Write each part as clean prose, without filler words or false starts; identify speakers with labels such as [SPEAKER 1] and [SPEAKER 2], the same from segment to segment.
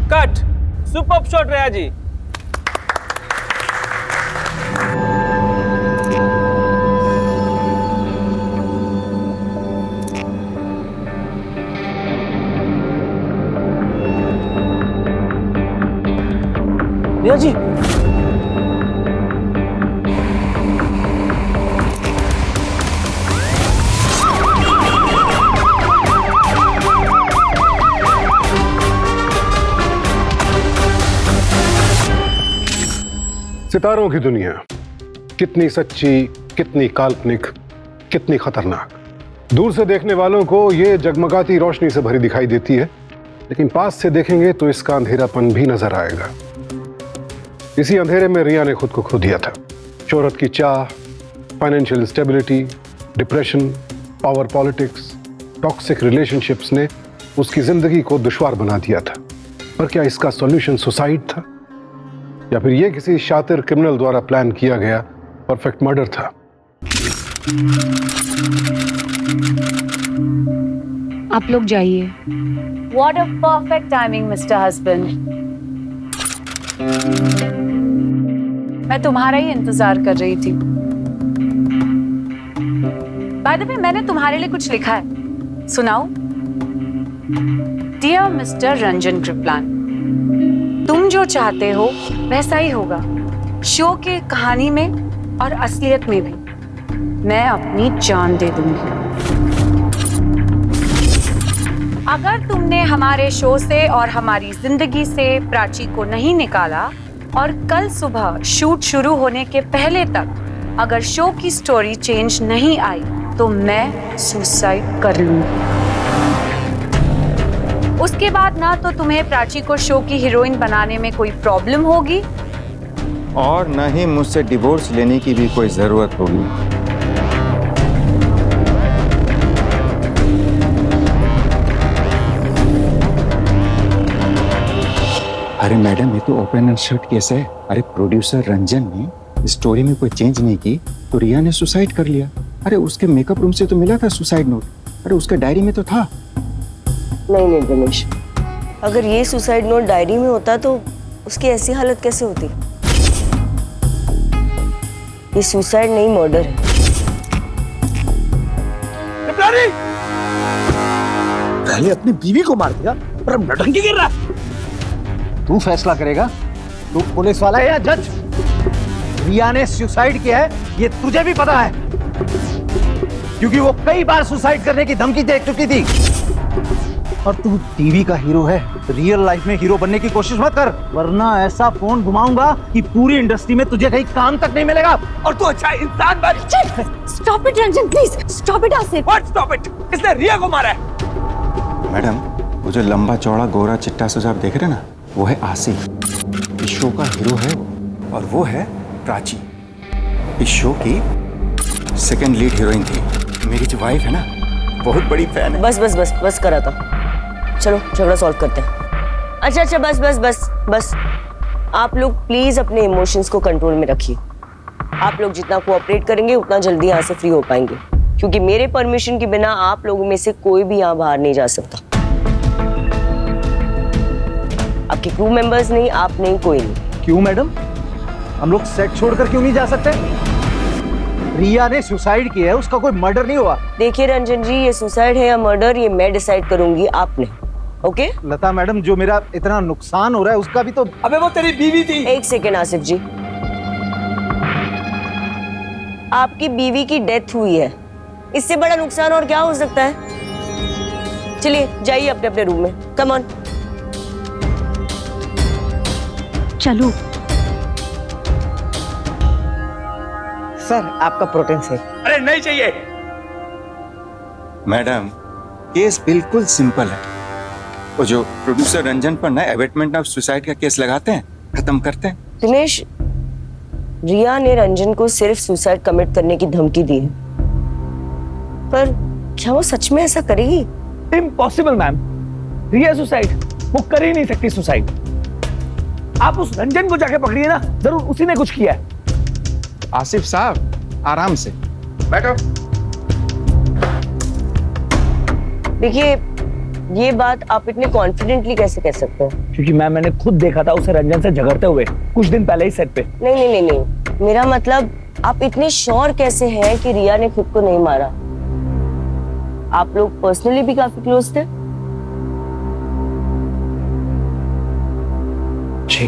[SPEAKER 1] Cut. Superb shot रेया जी।
[SPEAKER 2] रिया जी,
[SPEAKER 3] सितारों की दुनिया कितनी सच्ची, कितनी काल्पनिक, कितनी खतरनाक। दूर से देखने वालों को ये जगमगाती रोशनी से भरी दिखाई देती है, लेकिन पास से देखेंगे तो इसका अंधेरापन भी नजर आएगा। इसी अंधेरे में रिया ने खुद को खो दिया था। शोहरत की चाह, financial instability, depression, power politics, toxic relationships ने उसकी जिंदगी को दुश्वार बना दिया था। पर क्या इसका सॉल्यूशन सुसाइड था, या फिर यह किसी शातिर क्रिमिनल द्वारा प्लान किया गया परफेक्ट मर्डर था?
[SPEAKER 4] आप लोग जाइए।
[SPEAKER 5] What a perfect timing, Mr. Husband. मैं तुम्हारा ही इंतजार कर रही थी। By the way, मैंने तुम्हारे लिए कुछ लिखा है, सुनाऊं? Dear Mr. रंजन कृपलान, तुम जो चाहते हो वैसा ही होगा, शो के कहानी में और असलियत में भी। मैं अपनी जान दे दूंगी। अगर तुमने हमारे शो से और हमारी जिंदगी से प्राची को नहीं निकाला और कल सुबह शूट शुरू होने के पहले तक अगर शो की स्टोरी चेंज नहीं आई तो मैं सुसाइड कर लूंगी। उसके बाद ना तो तुम्हें प्राची को शो की हीरोइन बनाने में कोई प्रॉब्लम होगी
[SPEAKER 6] और न ही मुझसे डिवोर्स लेने की भी कोई जरूरत होगी। अरे मैडम, ये तो ओपन एंड शट केस है। अरे प्रोड्यूसर रंजन ने स्टोरी में कोई चेंज नहीं की तो रिया ने सुसाइड कर लिया। अरे उसके मेकअप रूम से तो मिला था सुसाइड नोट। अरे उसका डायरी में तो था।
[SPEAKER 2] नहीं रमेश, अगर ये सुसाइड नोट डायरी में होता तो उसकी ऐसी हालत कैसे होती? ये सुसाइड नहीं, मर्डर है।
[SPEAKER 7] पहले अपनी बीवी को मार दिया और अब नटंकी गिर रहा। तू फैसला करेगा? तू पुलिस वाला है या जज? रिया ने सुसाइड किया है ये तुझे भी पता है, क्योंकि वो कई बार सुसाइड करने की धमकी दे चुकी थी। और तू टीवी का हीरो है, रियल लाइफ में हीरो बनने की कोशिश मत कर, वरना ऐसा फोन घुमाऊंगा कि पूरी इंडस्ट्री में तुझे कहीं काम तक नहीं मिलेगा और तू अच्छा इंसान बन।
[SPEAKER 4] Stop it Ranjan, please stop it Asif.
[SPEAKER 7] What stop it? इसने रिया को मारा है।
[SPEAKER 6] मैडम, वो जो लंबा चौड़ा गोरा चिट्टा सा आप देख रहे हैं ना, वो है आसिफ। इस शो का हीरो है वो, और वो है प्राची, इस शो की सेकंड लीड हीरोइन थी। मेरी जो वाइफ है ना, बहुत बड़ी फैन है।
[SPEAKER 2] बस करा था। चलो झगड़ा सॉल्व करते हैं। अच्छा बस आप लोग प्लीज अपने इमोशंस को कंट्रोल में रखिए। आप लोग जितना कोऑपरेट करेंगे उतना जल्दी यहाँ से फ्री हो पाएंगे, क्योंकि मेरे परमिशन के बिना आप लोगों में से कोई भी यहाँ बाहर नहीं जा सकता। आपके क्रू मेंबर्स नहीं, आप नहीं, कोई नहीं।
[SPEAKER 7] क्यों मैडम, हम लोग सेट छोड़कर क्यों नहीं जा सकते? रिया ने सुसाइड किया है, उसका कोई मर्डर नहीं हुआ।
[SPEAKER 2] देखिए रंजन जी, ये सुसाइड है या मर्डर ये मैं डिसाइड करूंगी, आपने। ओके?
[SPEAKER 7] लता मैडम, जो मेरा इतना नुकसान हो रहा है उसका भी तो। अबे वो तेरी बीवी थी।
[SPEAKER 2] एक सेकेंड आसिफ जी, आपकी बीवी की डेथ हुई है, इससे बड़ा नुकसान और क्या हो सकता है? चलिए जाइए अपने अपने रूम में। Come on.
[SPEAKER 4] चलो
[SPEAKER 8] सर, आपका प्रोटीन शेक।
[SPEAKER 7] अरे नहीं चाहिए।
[SPEAKER 6] मैडम, केस बिल्कुल सिंपल है। वो जो प्रोड्यूसर रंजन पर ना एबेटमेंट ऑफ सुसाइड का केस लगाते हैं, खत्म करते हैं।
[SPEAKER 2] दिनेश, रिया ने रंजन को सिर्फ सुसाइड कमिट करने की धमकी दी है, पर क्या वो सच में ऐसा करेगी?
[SPEAKER 7] इम्पॉसिबल मैम, रिया सुसाइड वो कर ही नहीं सकती सुसाइड। आप उस रंजन को जाके पकड़िए ना, जरूर उसी ने कुछ किया है।
[SPEAKER 6] आसिफ साहब, आराम से बैठो।
[SPEAKER 2] देखिए, ये बात आप इतने कॉन्फिडेंटली कैसे कह सकते हो?
[SPEAKER 7] क्योंकि मैंने खुद देखा था उसे रंजन से झगड़ते हुए कुछ दिन पहले ही सेट पे।
[SPEAKER 2] नहीं नहीं नहीं नहीं, मेरा मतलब आप इतने श्योर कैसे हैं कि रिया ने खुद को नहीं मारा? आप लोग पर्सनली भी काफी क्लोज थे?
[SPEAKER 7] जी,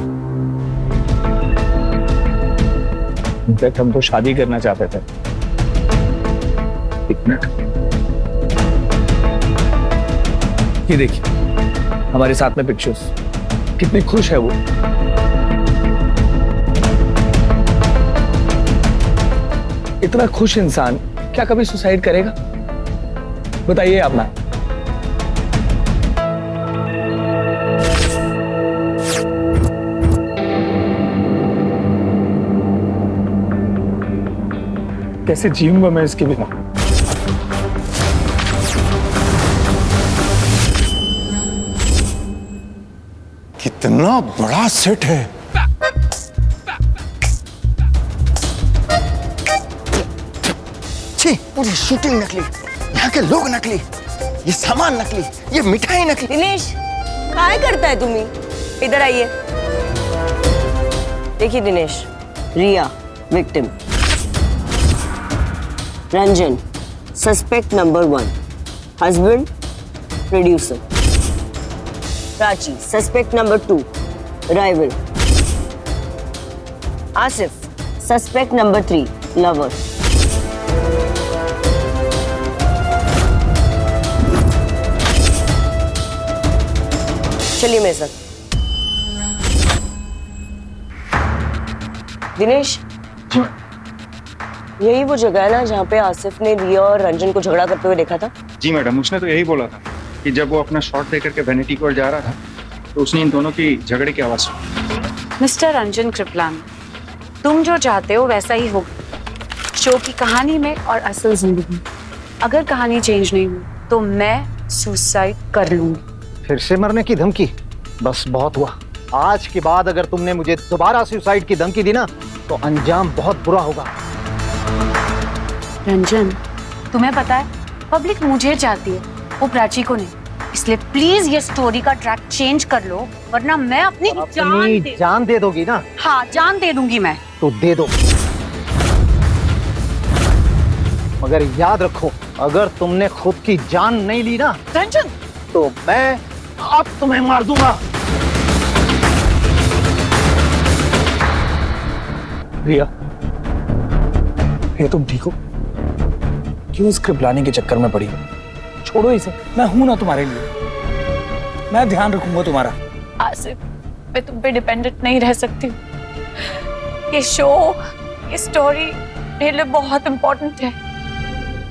[SPEAKER 7] इनफैक्ट हम तो शादी करना चाहते थे। एक मिनट, ये देखिए हमारे साथ में पिक्चर्स, कितनी खुश है वो। इतना खुश इंसान क्या कभी सुसाइड करेगा? बताइए आप ना। कैसे जीऊंगा मैं इसके बिना?
[SPEAKER 6] कितना बड़ा सेट है। छी, पूरी शूटिंग नकली, यहाँ के लोग नकली, ये सामान नकली, ये मिठाई नकली।
[SPEAKER 2] दिनेश, काय करता है तुम्ही? इधर आइए। देखिए Dinesh, Riya victim, Ranjan suspect number 1, husband producer, Prachi suspect number 2, rival, Asif suspect number 3, lover. चलिए मेरे साथ। दिनेश, यही वो जगह है ना जहाँ पे आसिफ ने रिया और रंजन को झगड़ा करते हुए देखा था?
[SPEAKER 6] जी मैडम, उसने तो यही बोला था कि जब वो अपना शॉट देकर के वैनिटी की ओर जा रहा था तो उसने इन दोनों की झगड़े की आवाज सुनी।
[SPEAKER 5] मिस्टर रंजन कृपलानी, तुम जो चाहते हो वैसा ही होगा शो की कहानी में और असल जिंदगी में। अगर कहानी चेंज नहीं हुई तो मैं सुसाइड कर लूंगी।
[SPEAKER 7] फिर से मरने की धमकी? बस बहुत हुआ। आज के बाद अगर तुमने मुझे दोबारा सुसाइड की धमकी दी ना तो अंजाम बहुत बुरा होगा।
[SPEAKER 5] रंजन, तुम्हें पता है पब्लिक मुझे चाहती है, वो प्राची को नहीं। इसलिए प्लीज ये स्टोरी का ट्रैक चेंज कर लो, वरना मैं अपनी
[SPEAKER 7] जान दे दोगी ना?
[SPEAKER 5] हाँ, जान दे दूंगी मैं।
[SPEAKER 7] तो दे दो, मगर याद रखो अगर तुमने खुद की जान नहीं ली ना
[SPEAKER 5] रंजन,
[SPEAKER 7] तो मैं अब तुम्हें मार दूंगा। रिया, ये तुम ठीक हो? क्यों इस कृपलानी के चक्कर में पड़ी हो? छोड़ो इसे, मैं हूं ना तुम्हारे लिए, मैं ध्यान रखूंगा तुम्हारा।
[SPEAKER 5] आसिफ, मैं तुम पे डिपेंडेंट नहीं रह सकती। ये शो, ये स्टोरी मेरे लिए बहुत इंपॉर्टेंट है।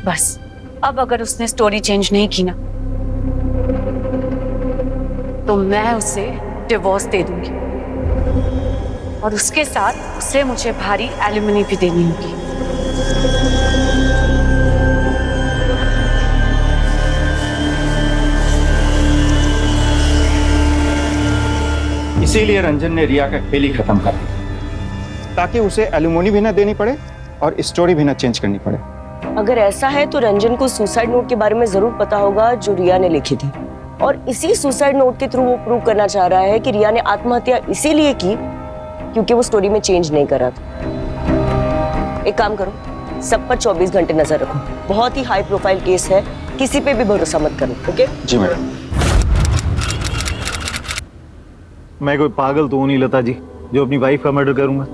[SPEAKER 5] बस अब अगर उसने स्टोरी चेंज नहीं की ना तो मैं उसे डिवोर्स दे दूंगी और उसके साथ उसे मुझे भारी एलिमनी भी देनी होगी।
[SPEAKER 6] इसीलिए रंजन ने रिया का खेल ही खत्म कर दिया ताकि उसे एलुमोनी भी ना देनी पड़े और स्टोरी भी ना चेंज करनी पड़े।
[SPEAKER 2] अगर ऐसा है तो रंजन को सुसाइड नोट के बारे में जरूर पता होगा जो रिया ने लिखी थी, और इसी सुसाइड नोट के थ्रू वो प्रूव करना चाह रहा है कि रिया ने आत्महत्या इसीलिए की क्योंकि वो स्टोरी में चेंज नहीं कर रहा था। एक काम करो, सब पर 24 घंटे नजर रखो। बहुत ही हाई प्रोफाइल केस है, किसी पे भी भरोसा मत करो। ओके?
[SPEAKER 6] जी मैडम।
[SPEAKER 7] मैं कोई पागल तो हूं नहीं लता जी जो अपनी वाइफ का मर्डर करूंगा।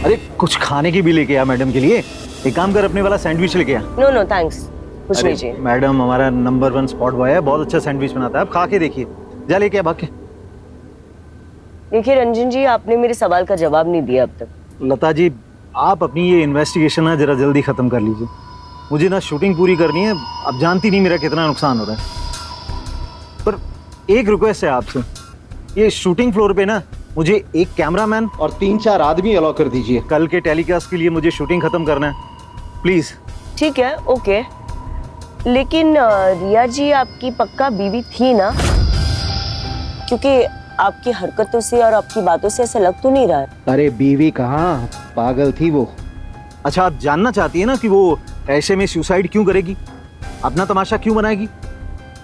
[SPEAKER 7] अरे कुछ खाने की भी लेके आ मैडम के लिए। एक काम कर, अपने वाला सैंडविच लेके आ।
[SPEAKER 2] नो नो थैंक्स, कुछ नहीं चाहिए।
[SPEAKER 7] मैडम हमारा नंबर 1 स्पॉट बॉय है, बहुत अच्छा सैंडविच बनाता है, आप खा के देखिए। जा लेके आ भाग के।
[SPEAKER 2] देखिए रंजन जी, आपने मेरे सवाल का जवाब नहीं दिया अब तक।
[SPEAKER 7] लता जी, आप अपनी ये इन्वेस्टिगेशन ना जरा जल्दी खत्म कर लीजिए। मुझे ना शूटिंग पूरी करनी है, आप जानती नहीं मेरा कितना नुकसान हो रहा है। पर एक रिक्वेस्ट है आपसे, ये शूटिंग फ्लोर पे ना मुझे एक कैमरामैन और 3-4 आदमी अलाउ कर दीजिए। कल के टेलीकास्ट के लिए मुझे शूटिंग खत्म करना है, प्लीज।
[SPEAKER 2] ठीक है, ओके। लेकिन रिया जी आपकी पक्का बीवी थी ना? क्योंकि आपकी हरकतों से और आपकी बातों से ऐसा लग तो नहीं रहा है।
[SPEAKER 7] अरे बीवी कहाँ, पागल थी वो। अच्छा, आप जानना चाहती है ना कि वो ऐसे में सुसाइड क्यों करेगी? अपना तमाशा क्यों बनाएगी?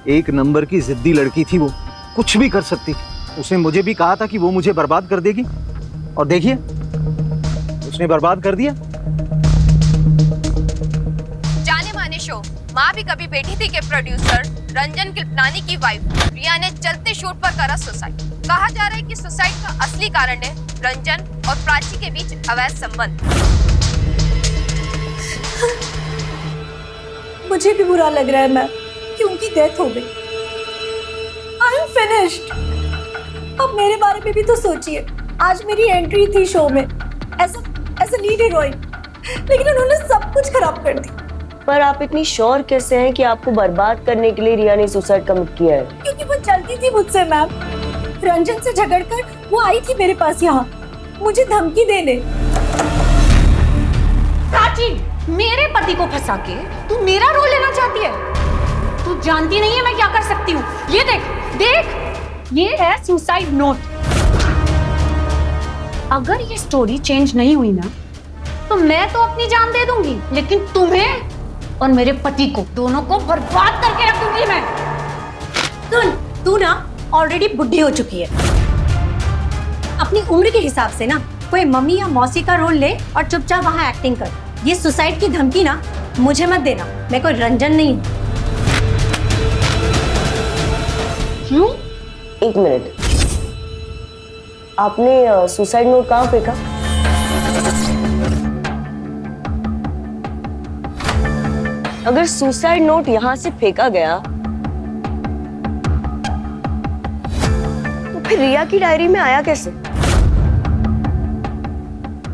[SPEAKER 7] एक नंबर की जिद्दी लड़की थी वो, कुछ भी कर सकती। उसने मुझे भी कहा था कि वो मुझे बर्बाद कर देगी, और देखिए उसने बर्बाद कर दिया।
[SPEAKER 9] जाने माने शो माँ भी कभी बैठी थी के प्रोड्यूसर रंजन कृपलानी की वाइफ रिया ने चलते शूट पर करा सुसाइड। कहा जा रहा है कि सुसाइड का असली कारण है रंजन और प्राची के बीच अवैध संबंध।
[SPEAKER 10] मुझे भी बुरा लग रहा है मैम कि उनकी डेथ हो गई। I am finished. अब मेरे बारे में भी तो सोचिए, आज मेरी एंट्री थी शो में एज लीड हीरोइन, लेकिन उन्होंने सब कुछ खराब कर दी।
[SPEAKER 2] पर आप इतनी श्योर कैसे हैं कि आपको बर्बाद करने के लिए रिया ने सुसाइड कमिट किया है?
[SPEAKER 10] क्योंकि वो जलती थी मुझसे मैम। रंजन से झगड़कर वो आई थी मेरे पास यहाँ मुझे धमकी देने।
[SPEAKER 5] प्राची, मेरे पति को फंसा के तू मेरा रोल लेना चाहती है? तू जानती नहीं है मैं क्या कर सकती हूँ। ये देख देख, ये है सुसाइड नोट। अगर ये स्टोरी चेंज नहीं हुई ना तो मैं तो अपनी जान दे दूंगी, लेकिन तुम्हें और मेरे पति को दोनों को बर्बाद करके रख दूंगी मैं।
[SPEAKER 10] तू ना ऑलरेडी बुढ़ी हो चुकी है। अपनी उम्र के हिसाब से ना कोई मम्मी या मौसी का रोल ले और चुपचाप वहां एक्टिंग कर। ये सुसाइड की धमकी ना मुझे मत देना, मैं कोई रंजन नहीं हूँ।
[SPEAKER 2] एक मिनट, आपने सुसाइड नोट कहाँ फेंका? अगर सुसाइड नोट यहां से फेंका गया तो फिर रिया की डायरी में आया कैसे?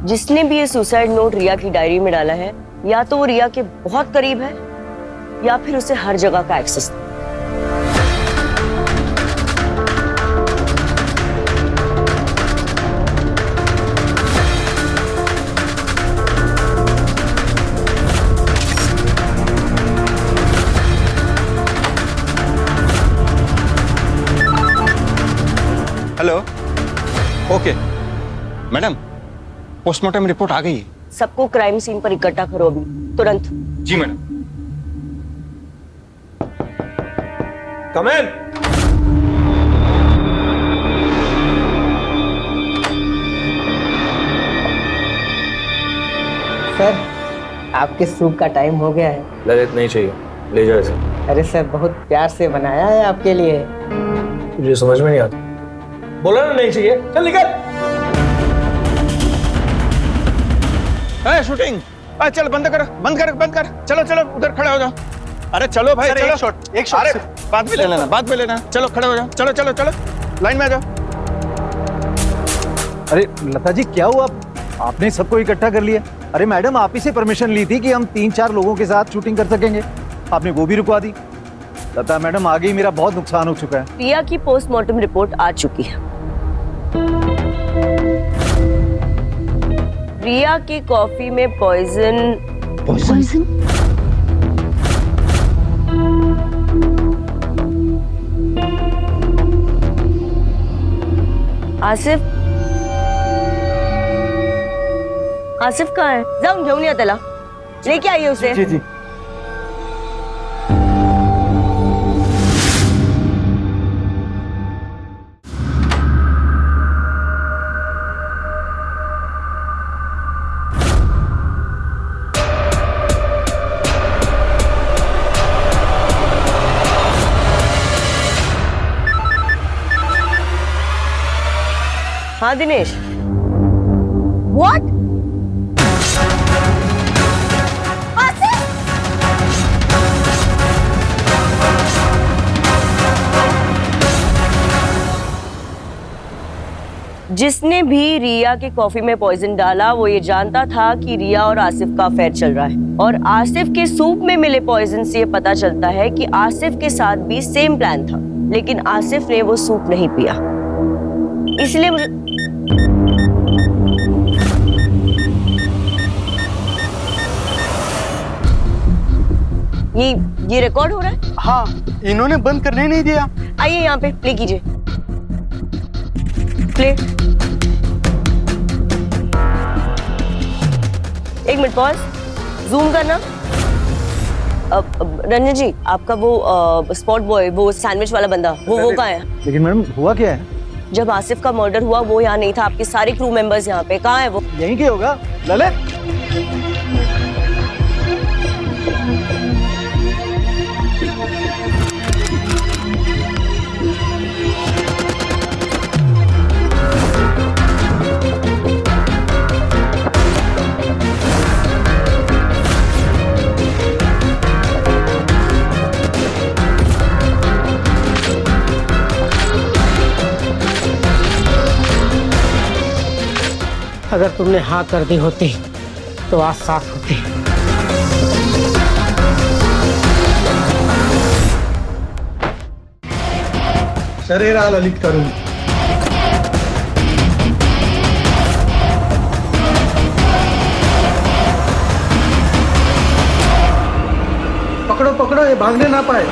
[SPEAKER 2] जिसने भी ये सुसाइड नोट रिया की डायरी में डाला है, या तो वो रिया के बहुत करीब है या फिर उसे हर जगह का एक्सेस है।
[SPEAKER 6] Hello, okay madam, postmortem report आ गई है।
[SPEAKER 2] सबको क्राइम सीन पर इकट्ठा करो अभी, तुरंत।
[SPEAKER 6] जी मैडम।
[SPEAKER 1] कम इन।
[SPEAKER 8] सर, आपके सूप का टाइम हो गया है।
[SPEAKER 1] ललित नहीं चाहिए, ले जाओ इसे।
[SPEAKER 8] अरे सर, बहुत प्यार से बनाया है आपके लिए।
[SPEAKER 1] मुझे समझ में नहीं आता। बोला ना नहीं चाहिए, चल निकल।
[SPEAKER 6] शूटिंग, चल बंद कर बंद कर बंद कर। चलो चलो उधर खड़े हो जाओ। अरे चलो भाई, चलो। एक शॉट अरे बाद में ले लेना, बाद में लेना। चलो खड़े हो जाओ, चलो चलो चलो लाइन में आ जाओ।
[SPEAKER 7] अरे लता जी, क्या हुआ? आपने सबको इकट्ठा कर लिया। अरे मैडम, आप ही से परमिशन ली थी कि हम 3-4 लोगों के साथ शूटिंग कर सकेंगे, आपने वो भी रुकवा दी। लता मैडम, आगे मेरा बहुत नुकसान हो चुका है।
[SPEAKER 2] रिया की पोस्टमार्टम रिपोर्ट आ चुकी है। रिया की कॉफी में पॉइजन।
[SPEAKER 4] पॉइजन?
[SPEAKER 2] आसिफ, आसिफ कहाँ है? जाऊं घेऊन या त्याला, लेके आइए उसे।
[SPEAKER 7] जी जी।
[SPEAKER 2] हाँ दिनेश।
[SPEAKER 10] What?
[SPEAKER 2] जिसने भी रिया के कॉफी में पॉइजन डाला वो ये जानता था कि रिया और आसिफ का अफेयर चल रहा है, और आसिफ के सूप में मिले पॉइजन से ये पता चलता है कि आसिफ के साथ भी सेम प्लान था, लेकिन आसिफ ने वो सूप नहीं पिया। इसलिए मुझे ये रिकॉर्ड हो रहा है?
[SPEAKER 7] हाँ, इन्होंने बंद करने नहीं दिया।
[SPEAKER 2] आइए यहाँ पे प्ले कीजिए। प्ले। एक मिनट, पॉज, जूम करना। रंजन जी, आपका वो स्पॉट बॉय, वो सैंडविच वाला बंदा, वो कहाँ है?
[SPEAKER 7] लेकिन मैडम हुआ क्या है?
[SPEAKER 2] जब आसिफ का मर्डर हुआ वो यहाँ नहीं था, आपके सारे क्रू मेंबर्स यहाँ पे, कहाँ है वो?
[SPEAKER 7] यहीं के होगा ललित।
[SPEAKER 8] अगर तुमने हाँ कर दी होती तो आज साथ होती।
[SPEAKER 7] शरीरा ललित करूं। पकड़ो पकड़ो, ये भागने ना पाए।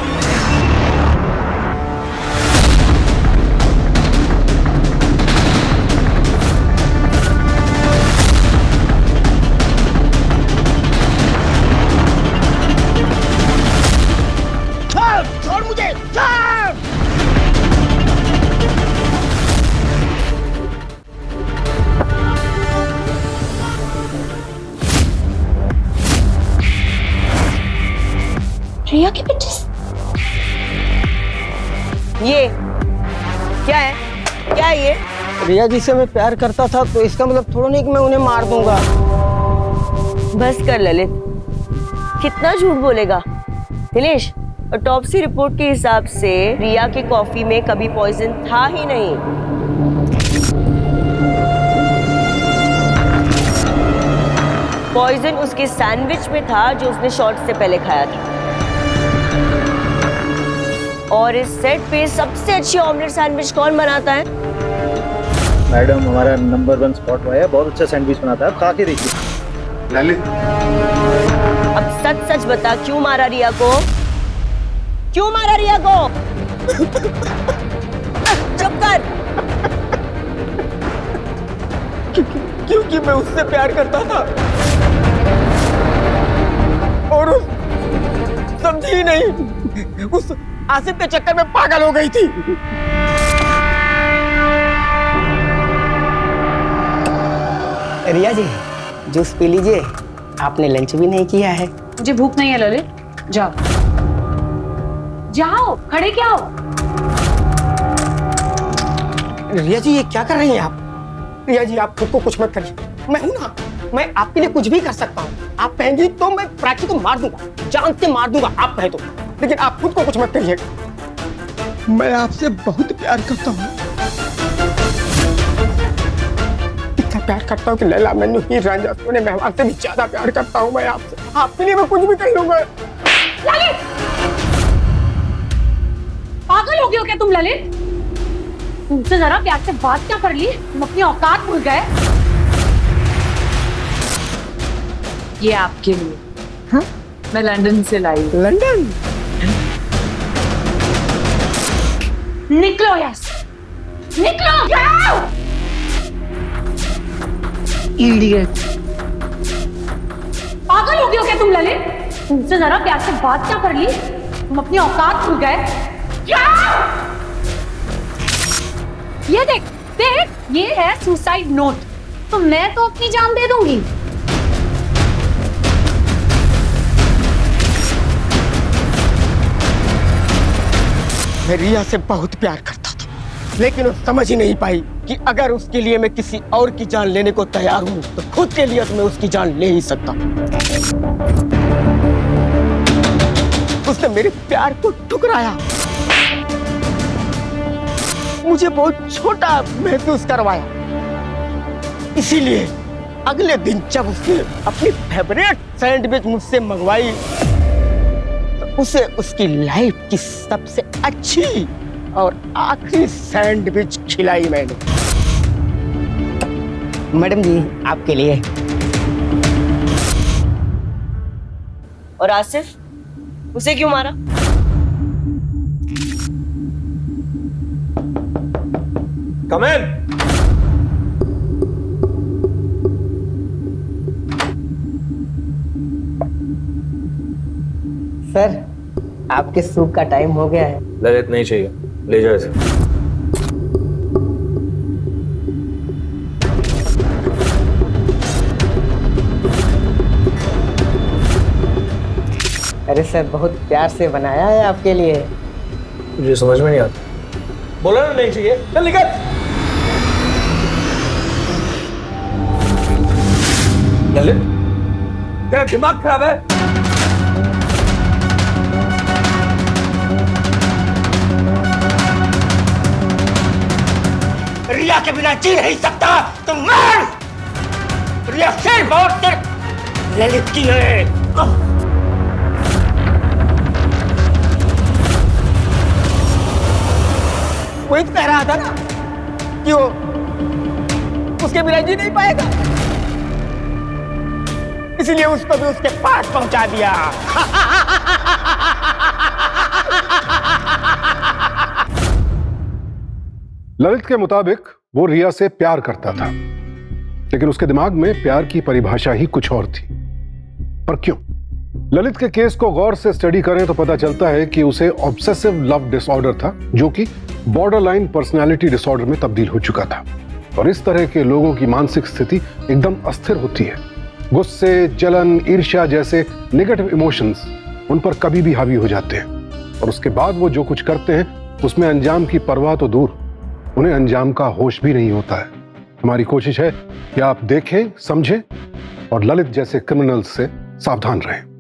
[SPEAKER 8] छोड़ मुझे, छोड़!
[SPEAKER 4] रिया के पिक्चर्स।
[SPEAKER 2] ये क्या है? क्या है ये?
[SPEAKER 8] रिया जी से मैं प्यार करता था तो इसका मतलब थोड़ा नहीं कि मैं उन्हें मार दूंगा।
[SPEAKER 2] बस कर ललित, कितना झूठ बोलेगा? दिनेश, ऑटोप्सी रिपोर्ट के हिसाब से रिया के कॉफी में कभी पॉइजन था ही नहीं। पॉइजन उसके सैंडविच में था जो उसने शॉट से पहले खाया था। और इस सेट पे सबसे अच्छी ऑमलेट सैंडविच कौन बनाता है?
[SPEAKER 7] मैडम, हमारा नंबर 1 स्पॉट बॉय है, बहुत अच्छा सैंडविच बनाता है, आप खा के देखिए।
[SPEAKER 3] ललित,
[SPEAKER 2] अब सच सच बता, क्यों मारा रिया को? क्यों मारा रिया को? चुप कर।
[SPEAKER 8] क्योंकि मैं उससे प्यार करता था और समझी नहीं, उस आसिफ के चक्कर में पागल हो गई थी। रिया जी, जूस पी लीजिए, आपने लंच भी नहीं किया है।
[SPEAKER 5] मुझे भूख नहीं है ललित, जाओ जाओ, खड़े क्या हो?
[SPEAKER 8] रिया जी, ये क्या कर रही हैं आप? रिया जी, आप खुद को कुछ मत करिए, मैं हूं ना, मैं आपके लिए कुछ भी कर सकता हूँ। आप कहेंगी तो मैं प्राची को मार दूंगा, जान से मार दूंगा, आप कहे तो, लेकिन आप खुद को कुछ मत करिए। मैं आपसे बहुत प्यार करता हूँ, इतना प्यार करता हूँ कि लैला, मैनू, हीर रांझा, सोने मेहमान से भी ज्यादा प्यार करता हूँ मैं आपसे। आपके लिए मैं कुछ भी कर लूंगा।
[SPEAKER 5] पागल हो गए हो क्या तुम ललित? तुमसे जरा प्यार से बात क्या कर ली? तुम अपनी औकात भूल गए। ये आपके लिए, हाँ? मैं लंदन से लाई।
[SPEAKER 8] लंदन?
[SPEAKER 5] निकलो यहाँ से, निकलो, जाओ! इडियट! पागल हो गए हो क्या तुम ललित? तुमसे जरा प्यार से बात क्या कर ली? तुम अपनी औकात भूल गए। जाओ! ये देख, देख, ये है सुसाइड नोट। तो मैं तो अपनी जान दे दूंगी।
[SPEAKER 8] मैं रिया से बहुत प्यार करता था, लेकिन वो समझ ही नहीं पाई कि अगर उसके लिए मैं किसी और की जान लेने को तैयार हूं तो खुद के लिए तो मैं उसकी जान ले ही सकता। उसने मेरे प्यार को ठुकराया, मुझे बहुत छोटा महसूस करवाया। इसीलिए अगले दिन जब उसने अपनी फेवरेट सैंडविच मुझसे मंगवाई तो उसे उसकी लाइफ की सबसे अच्छी और आखिरी सैंडविच खिलाई मैंने। मैडम जी, आपके लिए।
[SPEAKER 2] और आसिफ, उसे क्यों मारा?
[SPEAKER 1] Come in.
[SPEAKER 8] सर आपके सूप का टाइम हो गया है।
[SPEAKER 1] ललित नहीं चाहिए, ले जाओ इसे।
[SPEAKER 8] अरे सर बहुत प्यार से बनाया है आपके लिए।
[SPEAKER 1] मुझे समझ में नहीं आता। बोला ना नहीं चाहिए, चल निकल। ललित,
[SPEAKER 7] तेरा दिमाग खराब है? रिया के बिना जी नहीं सकता, तुम मर। रिया सिर्फ और सिर्फ ललित की है। वही तो कह रहा था ना कि वो उसके बिना जी नहीं पाएगा, इसलिए उसको भी उसके पास पहुंचा दिया।
[SPEAKER 3] ललित के मुताबिक वो रिया से प्यार करता था, लेकिन उसके दिमाग में प्यार की परिभाषा ही कुछ और थी। पर क्यों? ललित के केस को गौर से स्टडी करें तो पता चलता है कि उसे ऑब्सेसिव लव डिसऑर्डर था, जो कि बॉर्डरलाइन पर्सनालिटी डिसऑर्डर में तब्दील हो चुका था। और इस तरह के लोगों की मानसिक स्थिति एकदम अस्थिर होती है। गुस्से, जलन, ईर्ष्या जैसे नेगेटिव इमोशंस उन पर कभी भी हावी हो जाते हैं, और उसके बाद वो जो कुछ करते हैं उसमें अंजाम की परवाह तो दूर, उन्हें अंजाम का होश भी नहीं होता है। हमारी कोशिश है कि आप देखें, समझें और ललित जैसे क्रिमिनल्स से सावधान रहें।